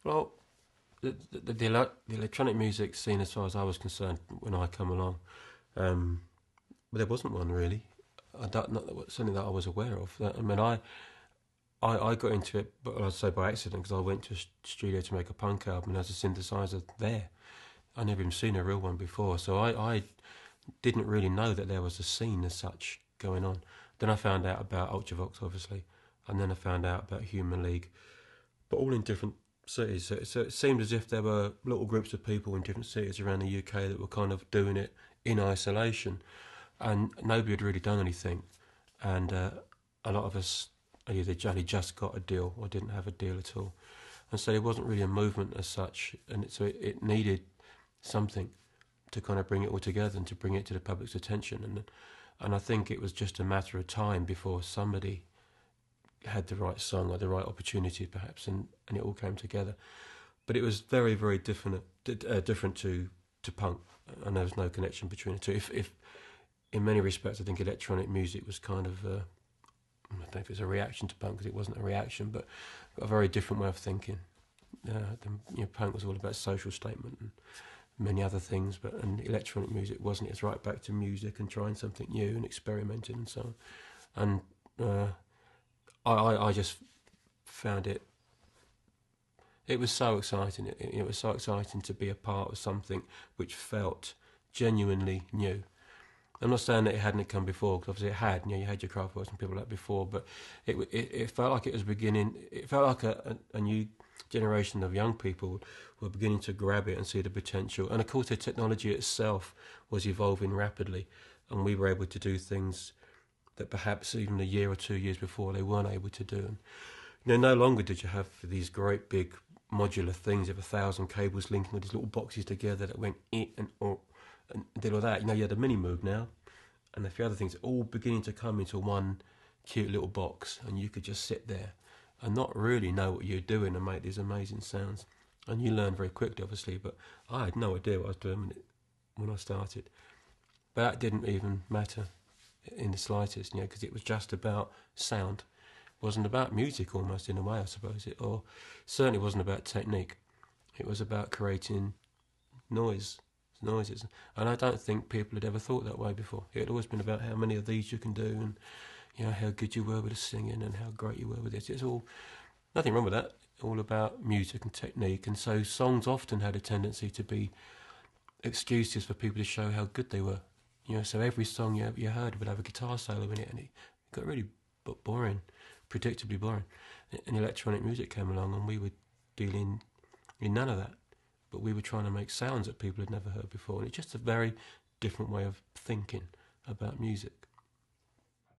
Well, the electronic music scene, as far as I was concerned, when I come along, well, there wasn't one really. I don't, not something that I was aware of. I mean, I got into it, but I'd say by accident, because I went to a studio to make a punk album, and there's a synthesizer there. I never even seen a real one before, so I didn't really know that there was a scene as such going on. Then I found out about Ultravox, obviously, and then I found out about Human League, but all in different cities. So it seemed as if there were little groups of people in different cities around the UK that were kind of doing it in isolation, and nobody had really done anything. And a lot of us either only just got a deal or didn't have a deal at all. And so there wasn't really a movement as such, and it needed something to kind of bring it all together and to bring it to the public's attention. And I think it was just a matter of time before somebody had the right song or the right opportunity, perhaps, and it all came together. But it was very, very different to punk, and there was no connection between the two. If in many respects, I think electronic music was kind of I don't know if it's a reaction to punk, because it wasn't a reaction, but a very different way of thinking. Punk was all about social statement and many other things, and electronic music wasn't. It's right back to music and trying something new and experimenting and so on. And I just found it was so exciting. It was so exciting to be a part of something which felt genuinely new. I'm not saying that it hadn't come before, because obviously it had. You had your Kraftwerks and people like that before, but it felt like it was beginning. It felt like a new generation of young people were beginning to grab it and see the potential. And of course, the technology itself was evolving rapidly, and we were able to do things that perhaps even a year or 2 years before they weren't able to do. And no longer did you have these great big modular things of 1,000 cables linking all these little boxes together that went in and out and did all that. You had a mini Moog now, and a few other things all beginning to come into one cute little box, and you could just sit there and not really know what you're doing and make these amazing sounds. And you learn very quickly, obviously, but I had no idea what I was doing when I started. But that didn't even matter in the slightest, because it was just about sound. It wasn't about music, almost, in a way, I suppose. Or certainly wasn't about technique. It was about creating noises. And I don't think people had ever thought that way before. It had always been about how many of these you can do, and how good you were with the singing and how great you were with it. It's all nothing wrong with that. All about music and technique. And so songs often had a tendency to be excuses for people to show how good they were. So every song you heard would have a guitar solo in it, and it got really boring, predictably boring. And electronic music came along, and we were dealing in none of that. But we were trying to make sounds that people had never heard before. And it's just a very different way of thinking about music.